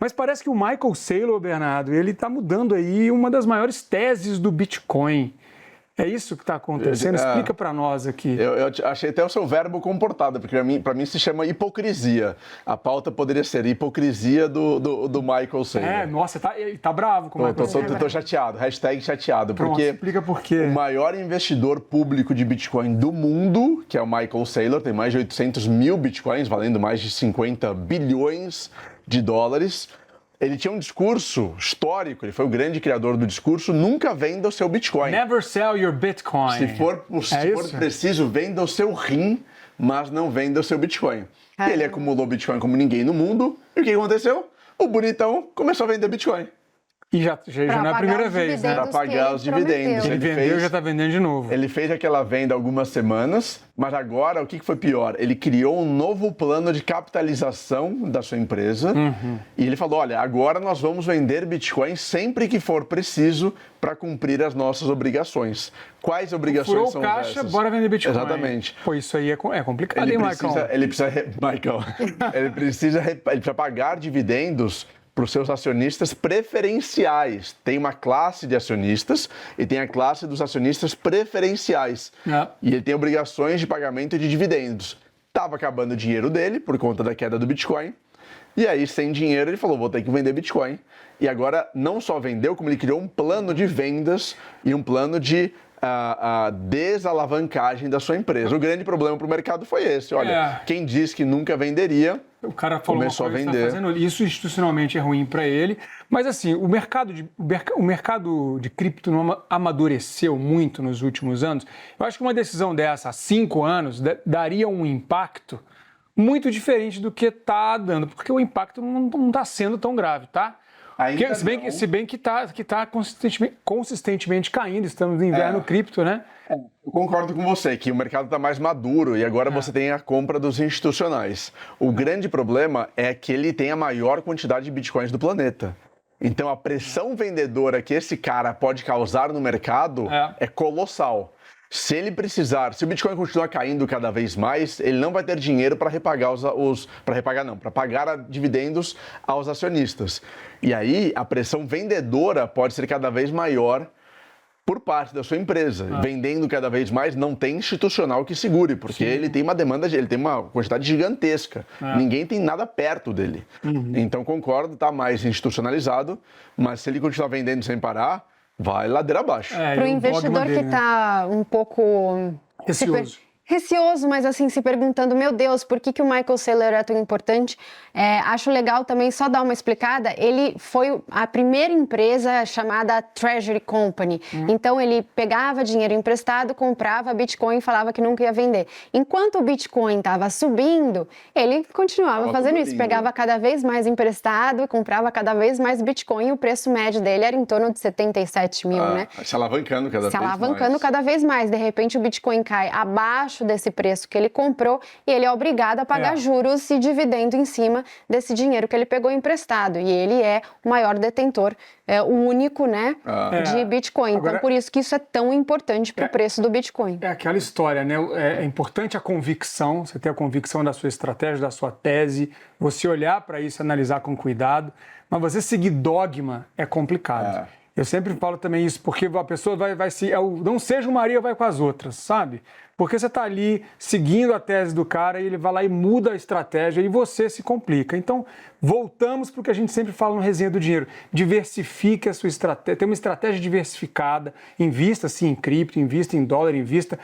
Mas parece que o Michael Saylor, Bernardo, ele está mudando aí uma das maiores teses do Bitcoin. É isso que está acontecendo? Explica para nós aqui. Eu achei até o seu verbo comportado, porque para mim se chama hipocrisia. A pauta poderia ser hipocrisia do Michael Saylor. Nossa, tá bravo com o Michael Saylor. Tô chateado, hashtag chateado. Pronto, porque explica por quê. O maior investidor público de Bitcoin do mundo, que é o Michael Saylor, tem mais de 800 mil Bitcoins, valendo mais de 50 bilhões de dólares. Ele tinha um discurso histórico, ele foi o grande criador do discurso, nunca venda o seu Bitcoin. Never sell your Bitcoin. Se for preciso, venda o seu rim, mas não venda o seu Bitcoin. Ele acumulou Bitcoin como ninguém no mundo, e o que aconteceu? O bonitão começou a vender Bitcoin. E já não é a primeira vez, né? Para pagar os dividendos. Ele vendeu e já está vendendo de novo. Ele fez aquela venda algumas semanas, mas agora o que foi pior? Ele criou um novo plano de capitalização da sua empresa e ele falou, olha, agora nós vamos vender Bitcoin sempre que for preciso para cumprir as nossas obrigações. Quais obrigações são essas? Furou o caixa, bora vender Bitcoin. Exatamente. Pô, isso aí é complicado, hein, Michael? Ele precisa pagar dividendos para os seus acionistas preferenciais. Tem uma classe de acionistas e tem a classe dos acionistas preferenciais. E ele tem obrigações de pagamento de dividendos. Estava acabando o dinheiro dele por conta da queda do Bitcoin. E aí, sem dinheiro, ele falou, vou ter que vender Bitcoin. E agora, não só vendeu, como ele criou um plano de vendas e um plano de a desalavancagem da sua empresa. O grande problema para o mercado foi esse. Olha, quem disse que nunca venderia, o cara falou começou a vender. Tá fazendo isso institucionalmente é ruim para ele. Mas assim, o mercado de cripto não amadureceu muito nos últimos anos. Eu acho que uma decisão dessa há 5 anos daria um impacto muito diferente do que está dando, porque o impacto não está sendo tão grave, tá? Se bem que está consistentemente caindo, estamos no inverno cripto, né? Eu concordo com você que o mercado está mais maduro e agora você tem a compra dos institucionais. O grande problema é que ele tem a maior quantidade de bitcoins do planeta. Então a pressão vendedora que esse cara pode causar no mercado é colossal. Se ele precisar, se o Bitcoin continuar caindo cada vez mais, ele não vai ter dinheiro para para pagar dividendos aos acionistas. E aí a pressão vendedora pode ser cada vez maior por parte da sua empresa. Vendendo cada vez mais, não tem institucional que segure, porque ele tem uma demanda, ele tem uma quantidade gigantesca. Ninguém tem nada perto dele. Então concordo, está mais institucionalizado, mas se ele continuar vendendo sem parar, vai ladeira abaixo. Para o investidor que está um pouco receoso, mas assim, se perguntando, meu Deus, por que o Michael Saylor é tão importante? Acho legal também só dar uma explicada. Ele foi a primeira empresa chamada Treasury Company. Então, ele pegava dinheiro emprestado, comprava Bitcoin e falava que nunca ia vender. Enquanto o Bitcoin estava subindo, ele continuava fazendo isso. Pegava cada vez mais emprestado e comprava cada vez mais Bitcoin. E o preço médio dele era em torno de 77 mil, né? Se alavancando cada vez mais. De repente, o Bitcoin cai abaixo desse preço que ele comprou e ele é obrigado a pagar juros e dividendo em cima desse dinheiro que ele pegou emprestado. E ele é o maior detentor, o único, né, de Bitcoin. Então, por isso que isso é tão importante para o preço do Bitcoin. É aquela história, né? É importante a convicção, você ter a convicção da sua estratégia, da sua tese, você olhar para isso, analisar com cuidado, mas você seguir dogma é complicado. Eu sempre falo também isso, porque a pessoa vai se... não seja o Maria, vai com as outras, sabe? Porque você está ali seguindo a tese do cara e ele vai lá e muda a estratégia e você se complica. Então, voltamos para o que a gente sempre fala no Resenha do Dinheiro. Diversifique a sua estratégia, tem uma estratégia diversificada, invista sim em cripto, invista em dólar, invista...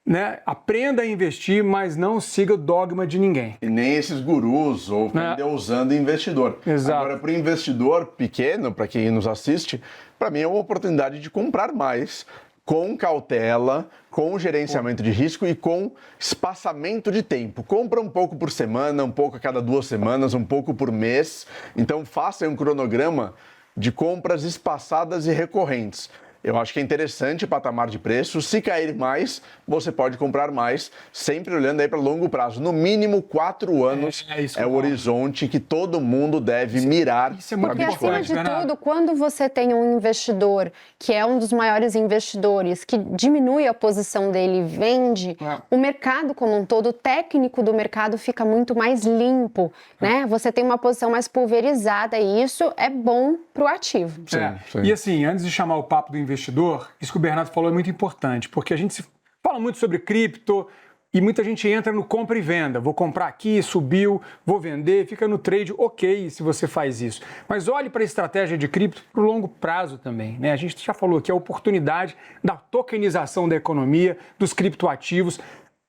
Né? Aprenda a investir, mas não siga o dogma de ninguém. E nem esses gurus ou usando investidor. Exato. Agora, para o investidor pequeno, para quem nos assiste, para mim é uma oportunidade de comprar mais com cautela, com gerenciamento de risco e com espaçamento de tempo. Compra um pouco por semana, um pouco a cada 2 semanas, um pouco por mês. Então, faça um cronograma de compras espaçadas e recorrentes. Eu acho que é interessante o patamar de preço. Se cair mais, você pode comprar mais, sempre olhando aí para longo prazo. No mínimo 4 anos é o horizonte que todo mundo deve mirar. Isso é muito Bitcoin. Acima de tudo, quando você tem um investidor que é um dos maiores investidores, que diminui a posição dele e vende, o mercado como um todo, o técnico do mercado fica muito mais limpo, né? Você tem uma posição mais pulverizada e isso é bom para o ativo. Sim. E assim, antes de chamar o papo do investidor, isso que o Bernardo falou é muito importante, porque a gente fala muito sobre cripto e muita gente entra no compra e venda. Vou comprar aqui, subiu, vou vender, fica no trade, ok, se você faz isso. Mas olhe para a estratégia de cripto para o longo prazo também, né? A gente já falou que é a oportunidade da tokenização da economia, dos criptoativos.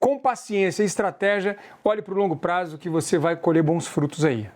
Com paciência e estratégia, olhe para o longo prazo que você vai colher bons frutos aí.